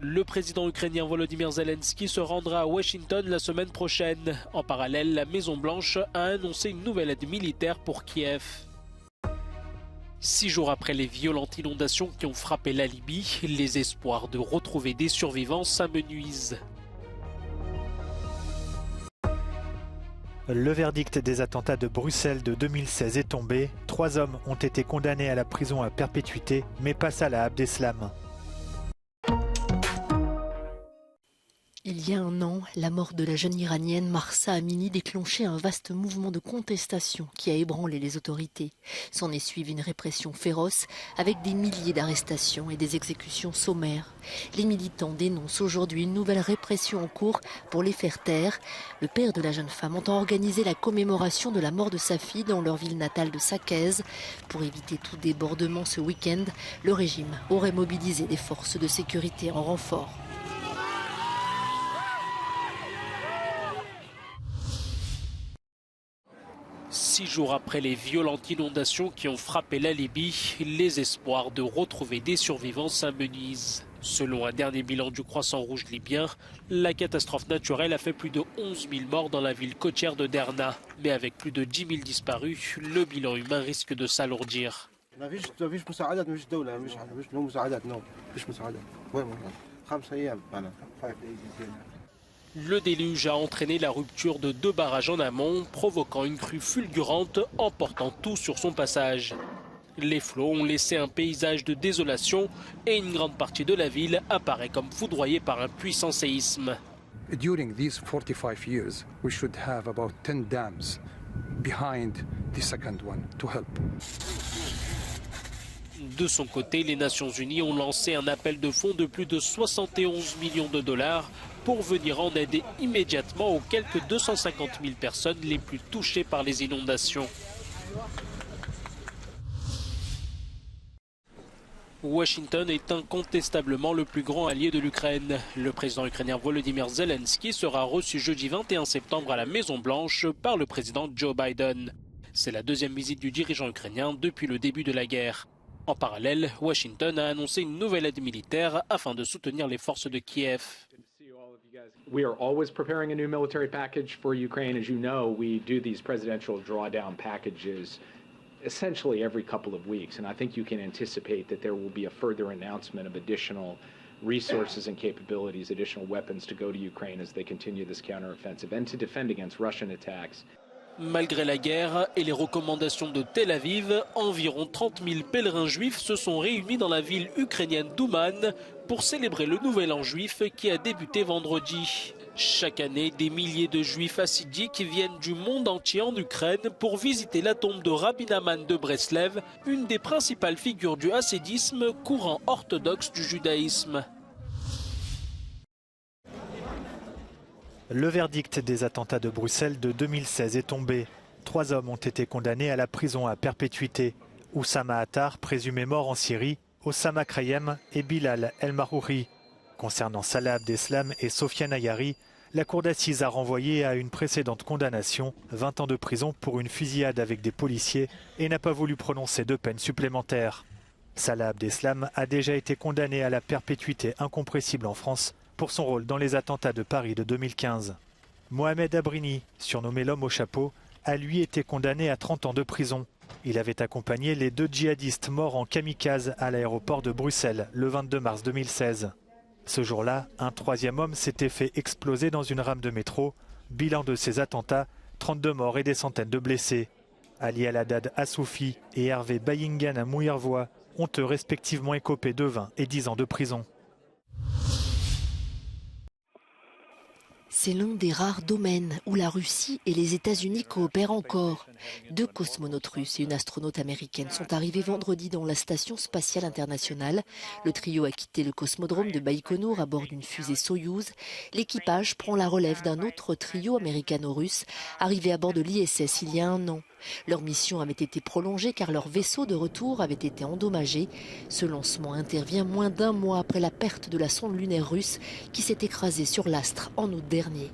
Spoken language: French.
Le président ukrainien Volodymyr Zelensky se rendra à Washington la semaine prochaine. En parallèle, la Maison-Blanche a annoncé une nouvelle aide militaire pour Kiev. 6 jours après les violentes inondations qui ont frappé la Libye, les espoirs de retrouver des survivants s'amenuisent. Le verdict des attentats de Bruxelles de 2016 est tombé. 3 hommes ont été condamnés à la prison à perpétuité, mais pas Salah Abdeslam. Il y a un an, la mort de la jeune iranienne Mahsa Amini déclenchait un vaste mouvement de contestation qui a ébranlé les autorités. S'en est suivie une répression féroce avec des milliers d'arrestations et des exécutions sommaires. Les militants dénoncent aujourd'hui une nouvelle répression en cours pour les faire taire. Le père de la jeune femme entend organiser la commémoration de la mort de sa fille dans leur ville natale de Saqqez. Pour éviter tout débordement ce week-end, le régime aurait mobilisé des forces de sécurité en renfort. Six jours après les violentes inondations qui ont frappé la Libye, les espoirs de retrouver des survivants s'amenuisent. Selon un dernier bilan du Croissant Rouge libyen, la catastrophe naturelle a fait plus de 11 000 morts dans la ville côtière de Derna. Mais avec plus de 10 000 disparus, le bilan humain risque de s'alourdir. Le déluge a entraîné la rupture de 2 barrages en amont, provoquant une crue fulgurante, emportant tout sur son passage. Les flots ont laissé un paysage de désolation et une grande partie de la ville apparaît comme foudroyée par un puissant séisme. During these 45 years, we should have about 10 dams behind the second one to help. De son côté, les Nations Unies ont lancé un appel de fonds de plus de 71 millions de dollars pour venir en aide immédiatement aux quelques 250 000 personnes les plus touchées par les inondations. Washington est incontestablement le plus grand allié de l'Ukraine. Le président ukrainien Volodymyr Zelensky sera reçu jeudi 21 septembre à la Maison-Blanche par le président Joe Biden. C'est la deuxième visite du dirigeant ukrainien depuis le début de la guerre. En parallèle, Washington a annoncé une nouvelle aide militaire afin de soutenir les forces de Kiev. We are always preparing a new military package for Ukraine. As you know, we do these presidential drawdown packages essentially every couple of weeks. And I think you can anticipate that there will be a further announcement of additional resources and capabilities, additional weapons to go to Ukraine as they continue this counteroffensive and to defend against Russian attacks. Malgré la guerre et les recommandations de Tel Aviv, environ 30 000 pèlerins juifs se sont réunis dans la ville ukrainienne d'Ouman pour célébrer le Nouvel An juif qui a débuté vendredi. Chaque année, des milliers de juifs hassidiques viennent du monde entier en Ukraine pour visiter la tombe de Rabbi Nahman de Breslev, une des principales figures du hassidisme, courant orthodoxe du judaïsme. Le verdict des attentats de Bruxelles de 2016 est tombé. 3 hommes ont été condamnés à la prison à perpétuité. Oussama Attar, présumé mort en Syrie, Osama Krayem et Bilal El Marouri. Concernant Salah Abdeslam et Sofiane Ayari, la cour d'assises a renvoyé à une précédente condamnation, 20 ans de prison pour une fusillade avec des policiers, et n'a pas voulu prononcer de peine supplémentaire. Salah Abdeslam a déjà été condamné à la perpétuité incompressible en France pour son rôle dans les attentats de Paris de 2015. Mohamed Abrini, surnommé l'homme au chapeau, a lui été condamné à 30 ans de prison. Il avait accompagné les 2 djihadistes morts en kamikaze à l'aéroport de Bruxelles le 22 mars 2016. Ce jour-là, un 3e homme s'était fait exploser dans une rame de métro. Bilan de ces attentats, 32 morts et des centaines de blessés. Ali Al-Haddad à Soufi et Hervé Bayingan à Mouillervoix ont eux respectivement écopé de 20 et 10 ans de prison. C'est l'un des rares domaines où la Russie et les États-Unis coopèrent encore. 2 cosmonautes russes et une astronaute américaine sont arrivés vendredi dans la station spatiale internationale. Le trio a quitté le cosmodrome de Baïkonour à bord d'une fusée Soyouz. L'équipage prend la relève d'un autre trio américano-russe arrivé à bord de l'ISS il y a 1 an. Leur mission avait été prolongée car leur vaisseau de retour avait été endommagé. Ce lancement intervient moins d'1 mois après la perte de la sonde lunaire russe qui s'est écrasée sur l'astre en août dernier.